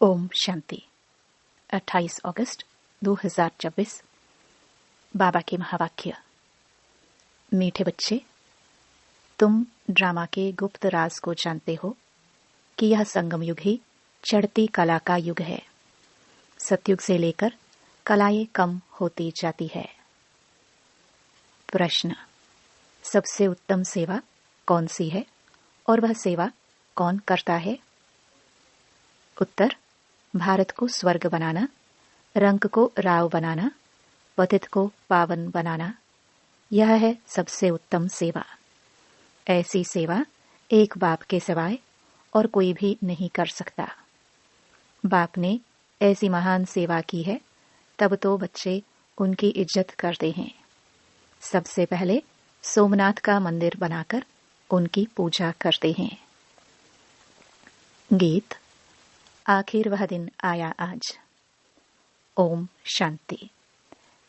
ओम शांति। 28 अगस्त 2024। बाबा के महावाक्य। मीठे बच्चे, तुम ड्रामा के गुप्त राज को जानते हो कि यह संगम युग ही चढ़ती कला का युग है। सतयुग से लेकर कलाएं कम होती जाती है। प्रश्न: सबसे उत्तम सेवा कौन सी है और वह सेवा कौन करता है? उत्तर: भारत को स्वर्ग बनाना, रंक को राव बनाना, पतित को पावन बनाना, यह है सबसे उत्तम सेवा। ऐसी सेवा एक बाप के सिवाय और कोई भी नहीं कर सकता। बाप ने ऐसी महान सेवा की है, तब तो बच्चे उनकी इज्जत करते हैं। सबसे पहले सोमनाथ का मंदिर बनाकर उनकी पूजा करते हैं। गीत। आखिर वह दिन आया आज। ओम शांति।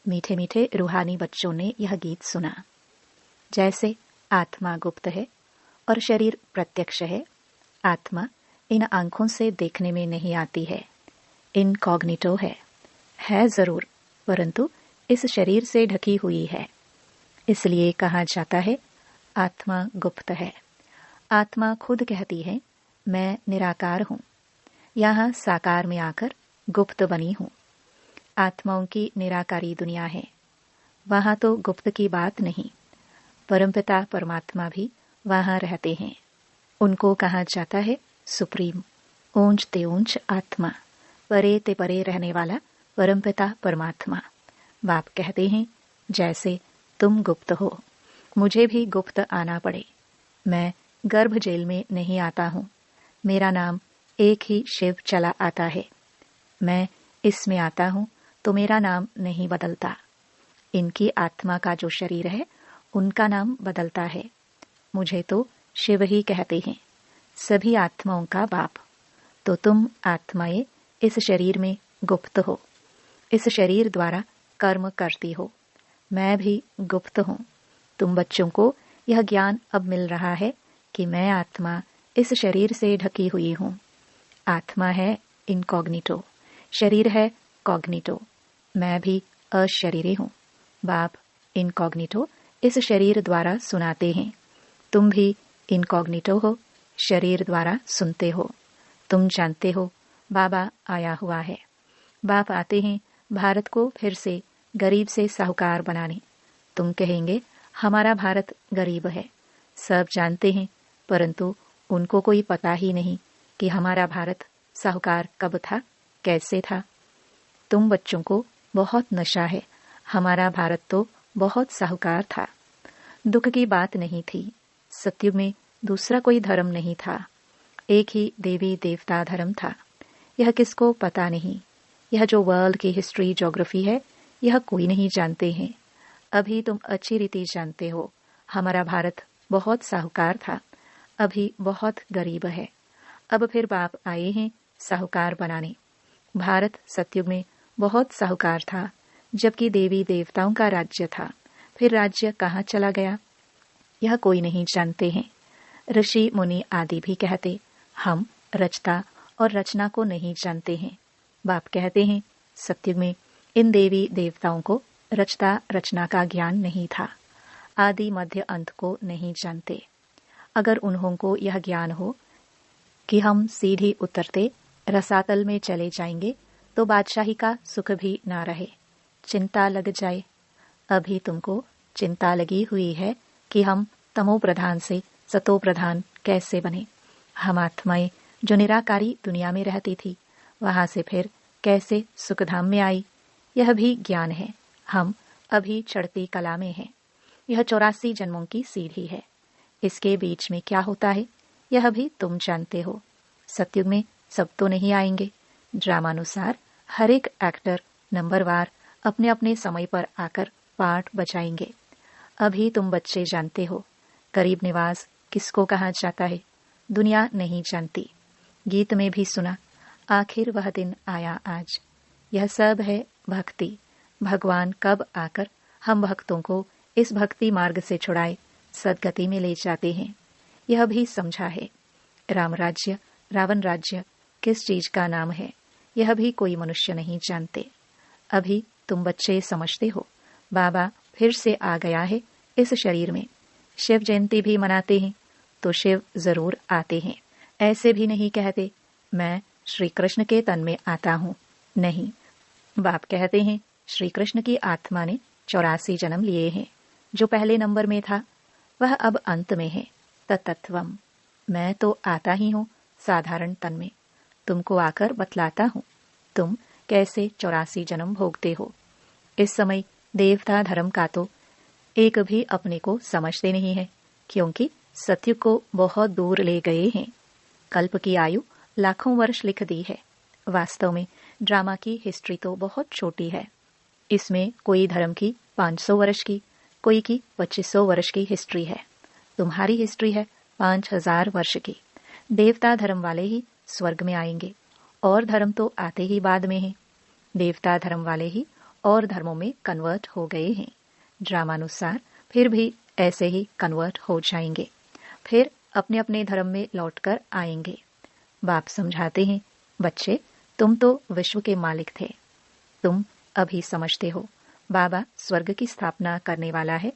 मीठे मीठे रूहानी बच्चों ने यह गीत सुना। जैसे आत्मा गुप्त है और शरीर प्रत्यक्ष है, आत्मा इन आंखों से देखने में नहीं आती है, इनकॉग्निटो है जरूर, परंतु इस शरीर से ढकी हुई है। इसलिए कहा जाता है आत्मा गुप्त है। आत्मा खुद कहती है मैं निराकार हूं, यहां साकार में आकर गुप्त बनी हूं। आत्माओं की निराकारी दुनिया है, वहां तो गुप्त की बात नहीं। परमपिता परमात्मा भी वहां रहते हैं। उनको कहा जाता है सुप्रीम, ऊंच ते ऊंच आत्मा, परे ते परे रहने वाला परमपिता परमात्मा। बाप कहते हैं जैसे तुम गुप्त हो, मुझे भी गुप्त आना पड़े। मैं गर्भ जेल में नहीं आता हूं, मेरा नाम एक ही शिव चला आता है। मैं इसमें आता हूं तो मेरा नाम नहीं बदलता। इनकी आत्मा का जो शरीर है उनका नाम बदलता है। मुझे तो शिव ही कहते हैं, सभी आत्माओं का बाप। तो तुम आत्माएं इस शरीर में गुप्त हो, इस शरीर द्वारा कर्म करती हो। मैं भी गुप्त हूं। तुम बच्चों को यह ज्ञान अब मिल रहा है कि मैं आत्मा इस शरीर से ढकी हुई हूं। आत्मा है इनकॉग्निटो, शरीर है कॉग्निटो। मैं भी अशरीरी हूं। बाप इनकॉग्निटो इस शरीर द्वारा सुनाते हैं। तुम भी इनकॉग्निटो हो, शरीर द्वारा सुनते हो। तुम जानते हो बाबा आया हुआ है। बाप आते हैं भारत को फिर से गरीब से साहूकार बनाने। तुम कहेंगे हमारा भारत गरीब है। सब जानते हैं, परंतु उनको कोई पता ही नहीं कि हमारा भारत साहूकार कब था, कैसे था। तुम बच्चों को बहुत नशा है, हमारा भारत तो बहुत साहूकार था। दुख की बात नहीं थी। सतयुग में दूसरा कोई धर्म नहीं था, एक ही देवी देवता धर्म था। यह किसको पता नहीं। यह जो वर्ल्ड की हिस्ट्री ज्योग्राफी है, यह कोई नहीं जानते हैं। अभी तुम अच्छी रीति जानते हो हमारा भारत बहुत साहूकार था, अभी बहुत गरीब है। अब फिर बाप आए हैं साहूकार बनाने। भारत सतयुग में बहुत साहूकार था, जबकि देवी देवताओं का राज्य था। फिर राज्य कहाँ चला गया, यह कोई नहीं जानते हैं। ऋषि मुनि आदि भी कहते हम रचता और रचना को नहीं जानते हैं। बाप कहते हैं सतयुग में इन देवी देवताओं को रचता रचना का ज्ञान नहीं था, आदि मध्य अंत को नहीं जानते। अगर उन्हों को यह ज्ञान हो कि हम सीधी उतरते रसातल में चले जाएंगे तो बादशाही का सुख भी ना रहे, चिंता लग जाए। अभी तुमको चिंता लगी हुई है कि हम तमो प्रधान से सतो प्रधान कैसे बने। हम आत्माएं जो निराकारी दुनिया में रहती थी, वहां से फिर कैसे सुखधाम में आई, यह भी ज्ञान है। हम अभी चढ़ती कला में हैं। यह 84 जन्मों की सीढ़ी है। इसके बीच में क्या होता है, यह भी तुम जानते हो। सतयुग में सब तो नहीं आएंगे। ड्रामानुसार हर एक एक्टर नंबरवार अपने अपने समय पर आकर पार्ट बजाएंगे। अभी तुम बच्चे जानते हो गरीब निवास किसको कहा जाता है, दुनिया नहीं जानती। गीत में भी सुना आखिर वह दिन आया आज। यह सब है भक्ति। भगवान कब आकर हम भक्तों को इस भक्ति मार्ग से छुड़ाए सदगति में ले जाते हैं, यह भी समझा है। राम राज्य रावण राज्य किस चीज का नाम है, यह भी कोई मनुष्य नहीं जानते। अभी तुम बच्चे समझते हो बाबा फिर से आ गया है इस शरीर में। शिव जयंती भी मनाते हैं तो शिव जरूर आते हैं। ऐसे भी नहीं कहते मैं श्री कृष्ण के तन में आता हूँ। नहीं, बाप कहते हैं श्री कृष्ण की आत्मा ने 84 जन्म लिए हैं। जो पहले नंबर में था वह अब अंत में है। तत्त्वम, मैं तो आता ही हूँ साधारण तन में। तुमको आकर बतलाता हूँ तुम कैसे 84 जन्म भोगते हो। इस समय देवता धर्म का तो एक भी अपने को समझते नहीं है, क्योंकि सत्युग को बहुत दूर ले गए हैं। कल्प की आयु लाखों वर्ष लिख दी है। वास्तव में ड्रामा की हिस्ट्री तो बहुत छोटी है। इसमें कोई धर्म की 500 वर्ष की, कोई की 2500 वर्ष की हिस्ट्री है। तुम्हारी हिस्ट्री है 5000 वर्ष की। देवता धर्म वाले ही स्वर्ग में आएंगे, और धर्म तो आते ही बाद में है। देवता धर्म वाले ही और धर्मों में कन्वर्ट हो गए हैं। ड्रामानुसार फिर भी ऐसे ही कन्वर्ट हो जाएंगे, फिर अपने अपने धर्म में लौटकर आएंगे। बाप समझाते हैं बच्चे, तुम तो विश्व के मालिक थे। तुम अभी समझते हो बाबा स्वर्ग की स्थापना करने वाला है,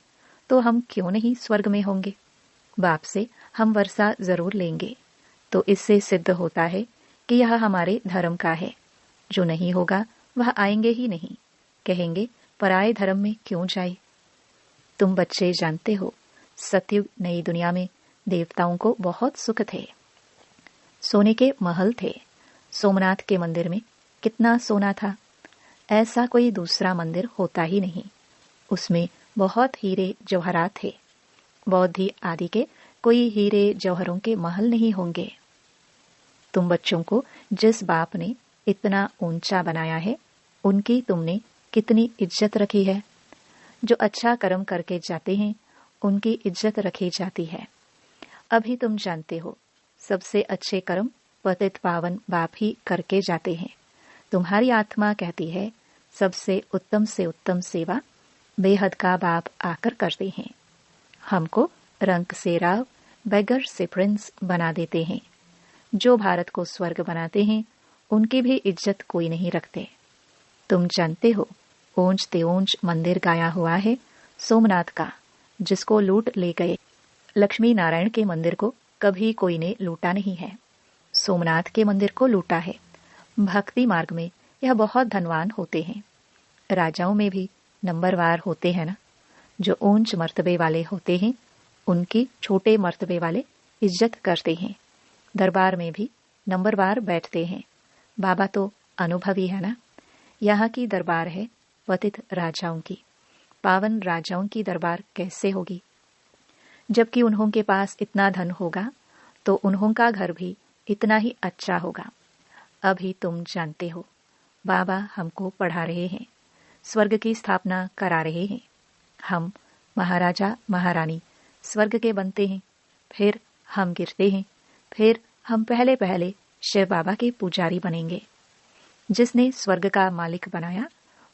तो हम क्यों नहीं स्वर्ग में होंगे। बाप से हम वर्षा जरूर लेंगे। तो इससे सिद्ध होता है कि यह हमारे धर्म का है। जो नहीं होगा वह आएंगे ही नहीं। कहेंगे पराये धर्म में क्यों जाए। तुम बच्चे जानते हो सतयुग नई दुनिया में देवताओं को बहुत सुख थे। सोने के महल थे। सोमनाथ के मंदिर में कितना सोना था, ऐसा कोई दूसरा मंदिर होता ही नहीं। उसमें बहुत हीरे जवाहरात थे। बौद्धि आदि के कोई हीरे जौहरों के महल नहीं होंगे। तुम बच्चों को जिस बाप ने इतना ऊंचा बनाया है, उनकी तुमने कितनी इज्जत रखी है। जो अच्छा कर्म करके जाते हैं उनकी इज्जत रखी जाती है। अभी तुम जानते हो सबसे अच्छे कर्म पतित पावन बाप ही करके जाते हैं। तुम्हारी आत्मा कहती है सबसे उत्तम से उत्तम सेवा बेहद का बाप आकर करते हैं। हमको रंक से राव, बेगर से प्रिंस बना देते हैं। जो भारत को स्वर्ग बनाते हैं उनकी भी इज्जत कोई नहीं रखते। तुम जानते हो ओंज तेओंज मंदिर गाया हुआ है सोमनाथ का, जिसको लूट ले गए। लक्ष्मी नारायण के मंदिर को कभी कोई ने लूटा नहीं है, सोमनाथ के मंदिर को लूटा है। भक्ति मार्ग में यह बहुत धनवान होते हैं। राजाओं में भी नंबरवार होते हैं ना। जो ऊंच मर्तबे वाले होते हैं उनकी छोटे मर्तबे वाले इज्जत करते हैं। दरबार में भी नंबरवार बैठते हैं। बाबा तो अनुभवी है ना। यहाँ की दरबार है पतित राजाओं की। पावन राजाओं की दरबार कैसे होगी। जबकि उन्हों के पास इतना धन होगा तो उन्हों का घर भी इतना ही अच्छा होगा। अभी तुम जानते हो बाबा हमको पढ़ा रहे हैं, स्वर्ग की स्थापना करा रहे हैं। हम महाराजा महारानी स्वर्ग के बनते हैं, फिर हम गिरते हैं, फिर हम पहले पहले शिव बाबा के पुजारी बनेंगे। जिसने स्वर्ग का मालिक बनाया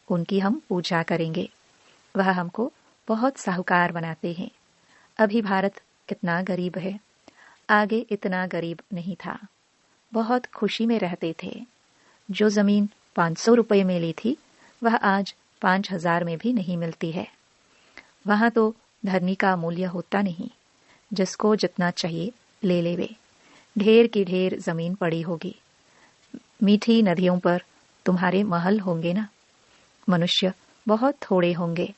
उनकी हम पूजा करेंगे। वह हमको बहुत साहूकार बनाते हैं। अभी भारत कितना गरीब है, आगे इतना गरीब नहीं था। बहुत खुशी में रहते थे। जो जमीन 500 रुपए में ली थी वह आज 5000 में भी नहीं मिलती है। वहां तो धरनी का मूल्य होता नहीं। जिसको जितना चाहिए ले लेवे। ढेर की ढेर जमीन पड़ी होगी। मीठी नदियों पर तुम्हारे महल होंगे ना। मनुष्य बहुत थोड़े होंगे।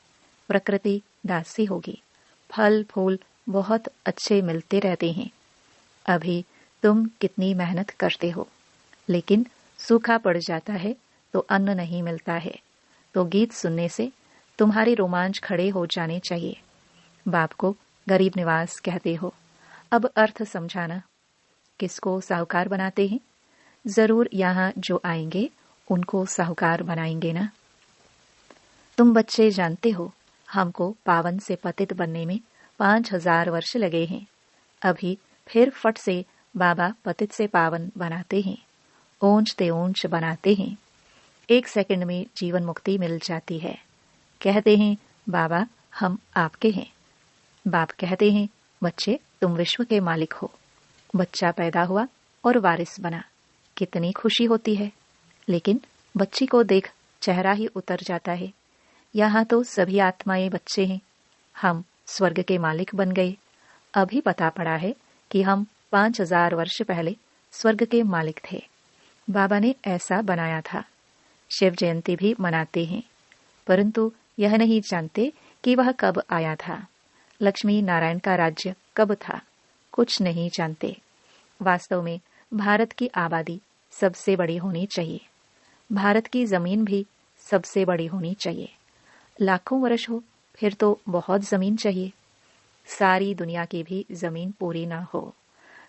प्रकृति दासी होगी। फल फूल बहुत अच्छे मिलते रहते हैं। अभी तुम कितनी मेहनत करते हो, लेकिन सूखा पड़ जाता है तो अन्न नहीं मिलता है। तो गीत सुनने से तुम्हारे रोमांच खड़े हो जाने चाहिए। बाप को गरीब निवास कहते हो। अब अर्थ समझाना। किसको साहूकार बनाते हैं। जरूर यहाँ जो आएंगे उनको साहूकार बनाएंगे ना। तुम बच्चे जानते हो हमको पावन से पतित बनने में 5000 वर्ष लगे हैं। अभी फिर फट से बाबा पतित से पावन बनाते हैं। ऊंच ते ऊंच बनाते हैं। 1 सेकंड में जीवन मुक्ति मिल जाती है। कहते हैं बाबा हम आपके हैं। बाप कहते हैं बच्चे तुम विश्व के मालिक हो। बच्चा पैदा हुआ और वारिस बना, कितनी खुशी होती है। लेकिन बच्ची को देख चेहरा ही उतर जाता है। यहाँ तो सभी आत्माएं बच्चे हैं। हम स्वर्ग के मालिक बन गए। अभी पता पड़ा है कि हम 5000 वर्ष पहले स्वर्ग के मालिक थे। बाबा ने ऐसा बनाया था। शिव जयंती भी मनाते हैं, परंतु यह नहीं जानते कि वह कब आया था। लक्ष्मी नारायण का राज्य कब था, कुछ नहीं जानते। वास्तव में भारत की आबादी सबसे बड़ी होनी चाहिए। भारत की जमीन भी सबसे बड़ी होनी चाहिए। लाखों वर्ष हो फिर तो बहुत जमीन चाहिए। सारी दुनिया की भी जमीन पूरी ना हो।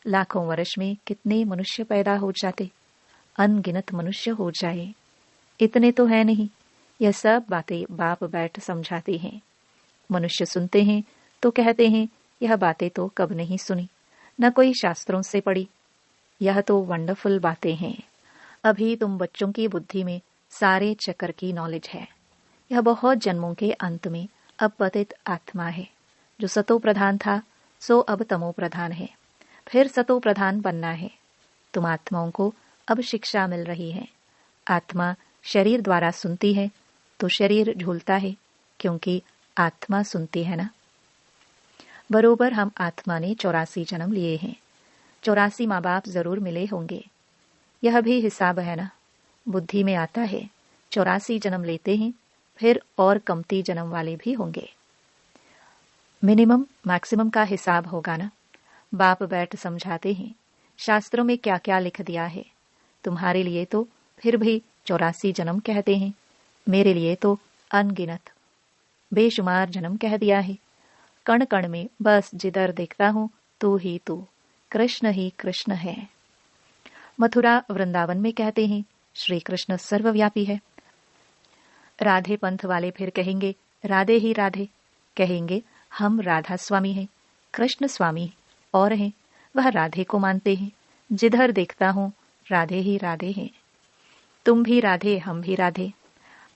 लाखों वर्ष में कितने मनुष्य पैदा हो जाते, अनगिनत मनुष्य हो जाए। इतने तो है नहीं। यह सब बातें बाप बैठ समझाते हैं। मनुष्य सुनते हैं तो कहते हैं यह बातें तो कब नहीं सुनी, न कोई शास्त्रों से पढ़ी। यह तो वंडरफुल बातें हैं। अभी तुम बच्चों की बुद्धि में सारे चक्र की नॉलेज है। यह बहुत जन्मों के अंत में अब पतित आत्मा है। जो सतो प्रधान था सो अब तमो प्रधान है, फिर सतो प्रधान बनना है। तुम आत्माओं को अब शिक्षा मिल रही है। आत्मा शरीर द्वारा सुनती है तो शरीर झूलता है, क्योंकि आत्मा सुनती है ना। बरोबर हम आत्मा ने 84 जन्म लिए हैं। 84 माँ बाप जरूर मिले होंगे। यह भी हिसाब है ना। बुद्धि में आता है 84 जन्म लेते हैं, फिर और कमती जन्म वाले भी होंगे। मिनिमम मैक्सिमम का हिसाब होगा ना। बाप बैठ समझाते हैं शास्त्रों में क्या क्या लिख दिया है। तुम्हारे लिए तो फिर भी 84 जन्म कहते हैं, मेरे लिए तो अनगिनत बेशुमार जन्म कह दिया है। कण कण में बस जिधर देखता हूं तू ही तू, कृष्ण ही कृष्ण है। मथुरा वृंदावन में कहते हैं श्री कृष्ण सर्वव्यापी है। राधे पंथ वाले फिर कहेंगे राधे ही राधे, कहेंगे हम राधा स्वामी हैं, कृष्ण स्वामी और हैं। वह राधे को मानते हैं। जिधर देखता हूं राधे ही राधे हैं। तुम भी राधे, हम भी राधे।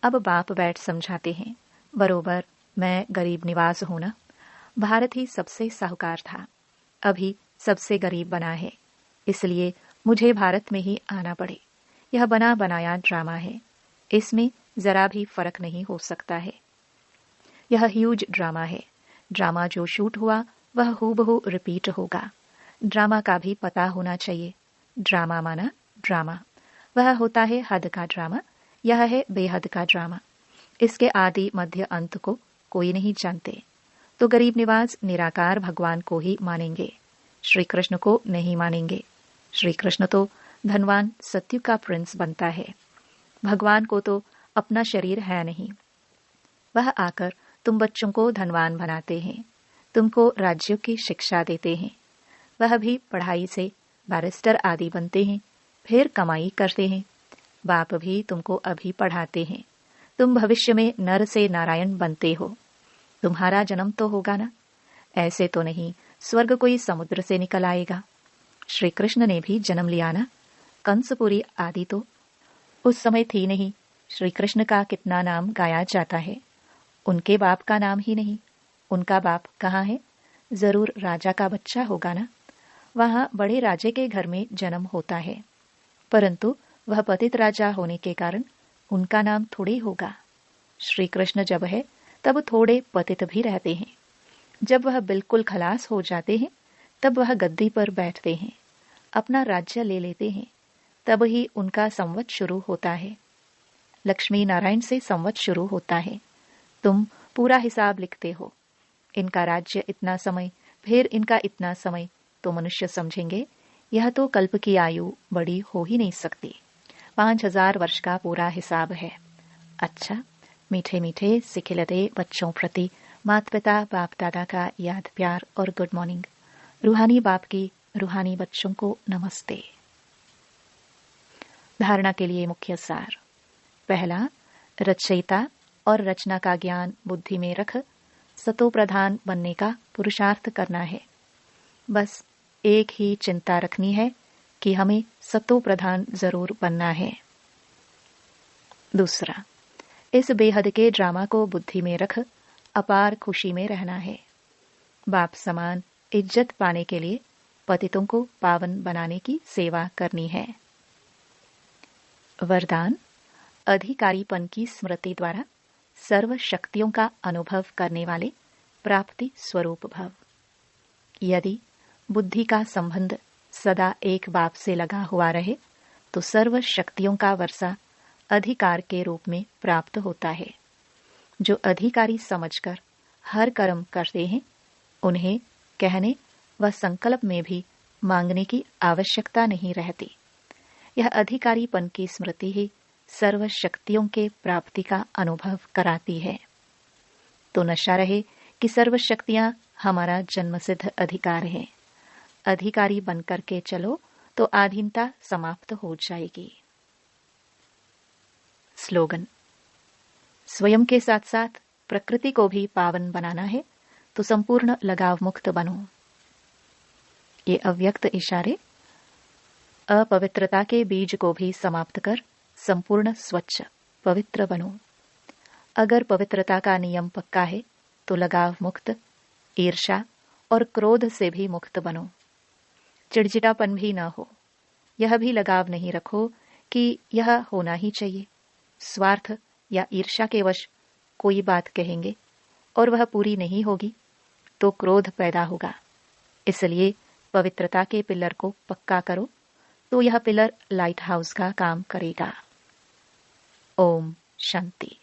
अब बाप बैठ समझाते हैं बरोबर मैं गरीब निवास हूं ना। भारत ही सबसे साहूकार था, अभी सबसे गरीब बना है। इसलिए मुझे भारत में ही आना पड़े। यह बना बनाया ड्रामा है, इसमें जरा भी फर्क नहीं हो सकता है। यह ह्यूज ड्रामा है। ड्रामा जो शूट हुआ वह हूबहू रिपीट होगा। ड्रामा का भी पता होना चाहिए। ड्रामा माना ड्रामा, वह होता है हद का ड्रामा, यह है बेहद का ड्रामा। इसके आदि मध्य अंत को कोई नहीं जानते। तो गरीब निवास निराकार भगवान को ही मानेंगे, श्री कृष्ण को नहीं मानेंगे। श्री कृष्ण तो धनवान सत्यु का प्रिंस बनता है। भगवान को तो अपना शरीर है नहीं। वह आकर तुम बच्चों को धनवान बनाते हैं, तुमको राज्यों की शिक्षा देते हैं। वह भी पढ़ाई से बैरिस्टर आदि बनते हैं, फिर कमाई करते हैं। बाप भी तुमको अभी पढ़ाते हैं। तुम भविष्य में नर से नारायण बनते हो। तुम्हारा जन्म तो होगा ना। ऐसे तो नहीं स्वर्ग कोई समुद्र से निकल आएगा। श्री कृष्ण ने भी जन्म लिया ना। कंसपुरी आदि तो उस समय थी नहीं। श्री कृष्ण का कितना नाम गाया जाता है। उनके बाप का नाम ही नहीं। उनका बाप कहाँ है? जरूर राजा का बच्चा होगा ना। वहां बड़े राजे के घर में जन्म होता है, परंतु वह पतित राजा होने के कारण उनका नाम थोड़े होगा। श्री कृष्ण जब है तब थोड़े पतित भी रहते हैं। जब वह बिल्कुल खलास हो जाते हैं तब वह गद्दी पर बैठते हैं, अपना राज्य ले लेते हैं। तब ही उनका संवत शुरू होता है। लक्ष्मी नारायण से संवत शुरू होता है। तुम पूरा हिसाब लिखते हो। इनका राज्य इतना समय, फिर इनका इतना समय, तो मनुष्य समझेंगे यह तो कल्प की आयु बड़ी हो ही नहीं सकती। 5000 वर्ष का पूरा हिसाब है। अच्छा, मीठे मीठे सिखिलते बच्चों प्रति माता पिता बाप दादा का याद प्यार और गुड मॉर्निंग। रूहानी बाप की रूहानी बच्चों को नमस्ते। धारणा के लिए मुख्य सार। पहला, रचयिता और रचना का ज्ञान बुद्धि में रख सतो प्रधान बनने का पुरुषार्थ करना है। बस एक ही चिंता रखनी है कि हमें सतो प्रधान जरूर बनना है। दूसरा, इस बेहद के ड्रामा को बुद्धि में रख अपार खुशी में रहना है। बाप समान इज्जत पाने के लिए पतितों को पावन बनाने की सेवा करनी है। वरदान, अधिकारीपन की स्मृति द्वारा सर्व शक्तियों का अनुभव करने वाले प्राप्ति स्वरूप भव। यदि बुद्धि का संबंध सदा एक बाप से लगा हुआ रहे तो सर्व शक्तियों का वर्षा अधिकार के रूप में प्राप्त होता है। जो अधिकारी समझकर हर कर्म करते हैं, उन्हें कहने व संकल्प में भी मांगने की आवश्यकता नहीं रहती। यह अधिकारीपन की स्मृति ही सर्व शक्तियों के प्राप्ति का अनुभव कराती है। तो नशा रहे कि सर्व शक्तियां हमारा जन्मसिद्ध अधिकार है। अधिकारी बनकर के चलो तो आधीनता समाप्त हो जाएगी। स्लोगन, स्वयं के साथ साथ प्रकृति को भी पावन बनाना है तो संपूर्ण लगाव मुक्त बनो। ये अव्यक्त इशारे अपवित्रता के बीज को भी समाप्त कर संपूर्ण स्वच्छ पवित्र बनो। अगर पवित्रता का नियम पक्का है तो लगाव मुक्त, ईर्ष्या और क्रोध से भी मुक्त बनो। चिड़चिड़ापन भी न हो, यह भी लगाव नहीं रखो कि यह होना ही चाहिए। स्वार्थ या ईर्ष्या के वश कोई बात कहेंगे और वह पूरी नहीं होगी तो क्रोध पैदा होगा। इसलिए पवित्रता के पिलर को पक्का करो तो यह पिलर लाइट हाउस का काम करेगा। ओम शांति।